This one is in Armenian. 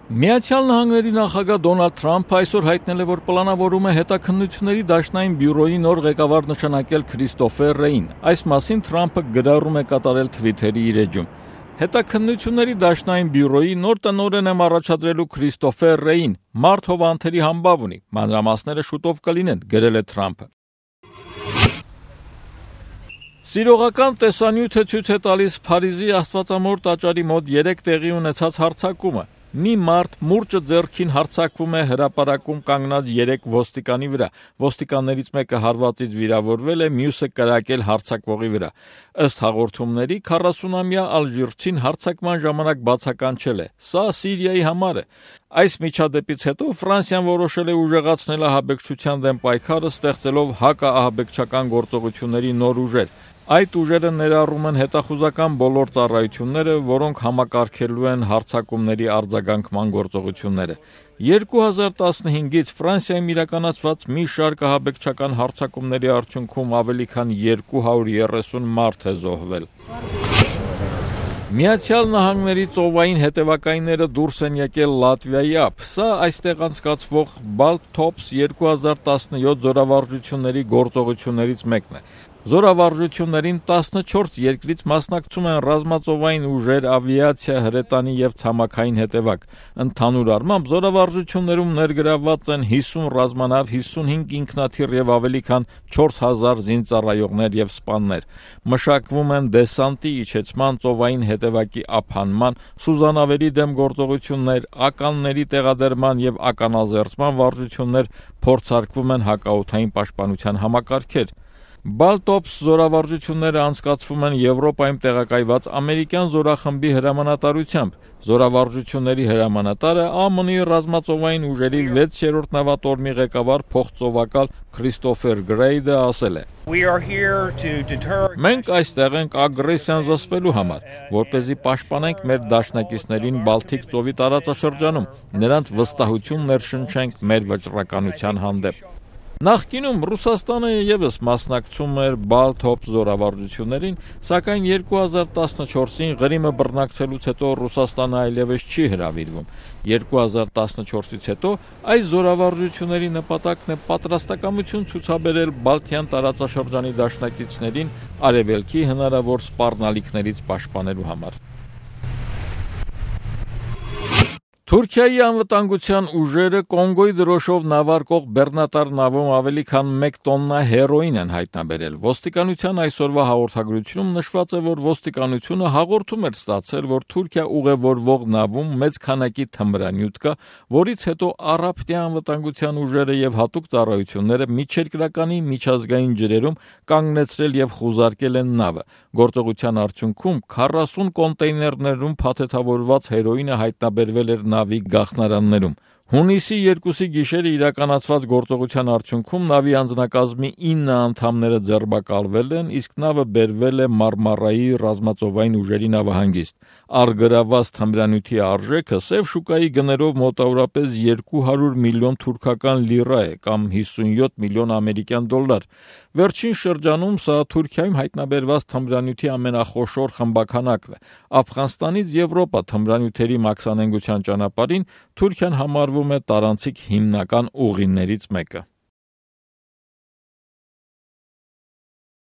Միացյալ Նահանգների նախագահ Դոնալդ Թրամփը այսօր հայտնել է, որ պլանավորում է հետաքննությունների դաշնային բյուրոյի նոր ղեկավար նշանակել Քրիստոֆեր Ռեյին։ Այս մասին Թրամփը գրառում է կատարել Թվիթերի իր էջում։ Հետաքննությունների դաշնային բյուրոյի նոր տնօրեն եմ առաջադրելու Քրիստոֆեր Ռեյին, մարդ ով անթերի համբավ ունի, մանրամասները շուտով կլինեն, գրել է Թրամփը։ Սիրողական տեսանյութը ցույց է տալիս Փարիզի Աստվածամոր տաճարի մոտ 3 տեղի ունեցած հարձակումը։ Մի մարդ մուրճը ձեռքին հարձակվում է հրապարակում կանգնած 3 ոստիկանի վրա։ Ոստիկաններից մեկը հարվածից վիրավորվել է, մյուսը կրակել հարձակվողի վրա։ Ըստ հաղորդումների 40-ամյա ալժիրցին հարձակման ժամանակ բացականչել է։ Սա Սիրիայի համար է։ Այս միջադեպից հետո Ֆրանսիան որոշել է ուժեղացնել ահաբեկչության դեմ պայքարը, ստեղծելով հակաահաբեկչական գործողությունների նոր ուժեր։ Այդ ուժերը ներառում են հետախուզական բոլոր ծառայությունները, որոնք համակարգելու են հարձակումների արձագանքման գործողությունները։ 2015-ից Ֆրանսիայում իրականացված մի շարք ահաբեկչական հարձակումների արդյունքում ավելի քան 230 մարդ է զոհվել։ Միացյալ Նահանգների ծովային հետևակայինները դուրս են եկել Լատվիայի ափ։ Սա այստեղ անցկացվող Baltops 2017 զորավարժությունների գործողություններից մեկն է։ Զորավարժություններին 14 երկրից մասնակցում են ռազմածովային ուժեր, ավիացիա, հրետանի և ցամաքային հետևակ։ Ընդհանուր առմամբ զորավարժություններում ներգրավված են 50 ռազմանավ, 55 ինքնաթիռ և ավելի քան 4000 զինծառայողներ և սպաներ։ Մշակվում են դեսանտի իջեցման, ծովային հետևակի ափանման, սուզանավերի դեմ գործողություններ, ականների տեղադրման և ականազերծման վարժություններ, փորձարկվում են հակաօդային պաշտպանության համակարգեր։ Baltops զորավարժությունները անցկացվում են Եվրոպայում տեղակայված ամերիկյան զորախմբի հրամանատարությամբ։ Զորավարժությունների հրամանատարը ԱՄՆ-ի ռազմածովային ուժերի 6-րդ նավատորմի ղեկավար փոխծովակալ Քրիստոֆեր Գրեյդը ասել է. Մենք այստեղ ենք ագրեսիան զսպելու համար, որպեսզի պաշտպանենք մեր դաշնակիցներին Բալթիկ ծովի տարածաշրջանում, նրանց վստահություն ներշնչենք մեր վճռականության հանդեպ։ Նախկինում Ռուսաստանը ևս մասնակցում էր Baltops զորավարժություններին, սակայն 2014-ին Ղրիմը բռնակցելուց հետո Ռուսաստանը այլևս չի հրավիրվում։ 2014-ից հետո այս զորավարժությունների նպատակն է պատրաստակամություն ցուցաբերել Բալթյան տարածաշրջանի դաշնակիցներին արևելքի հնարավոր սպառնալիքներից պաշտպանելու համար։ Թուրքիայի անվտանգության ուժերը Կոնգոյի դրոշով նավարկող բեռնատար նավում ավելի քան 1 տոննա հերոին են հայտնաբերել։ Ոստիկանության այսօրվա հաղորդագրությունում նշված է, որ ոստիկանությունը հաղորդում էր ստացել, որ Թուրքիա ուղևորվող նավում մեծ քանակի թմրանյութ կա, որից հետո առաբտյա անվտանգության ուժերը և հատուկ ծառայությունները միջերկրականի միջազգային ջրերում կանգնեցրել և խուզարկել են նավը։ Գործողության արդյունքում 40 կոնտեյներներում փաթեթավորված հերոինը հայտնաբերվել էր նավի գաղտնարաններում։ Հունիսի 2-ի գիշերը իրականացված գործողության արդյունքում նավի անձնակազմի 9 անդամները ձերբակալվել են, իսկ նավը բերվել է Մարմարայի ռազմածովային ուժերի նավահանգիստ։ Առգրավված թմրանյութի արժեքը սև շուկայի գներով մոտավորապես 200 միլիոն թուրքական լիրա է, կամ 57 միլիոն ամերիկյան դոլար։ Վերջին շրջանում սա Թուրքիայում հայտնաբերված թմրանյութի ամենախոշոր խմբաքանակն է։ Աֆղանստանից Եվրոպա թմրանյութերի մաքսանենգության ճանապարհին Թուրքիան համարվում է տարանցիկ հիմնական ուղիներից մեկը։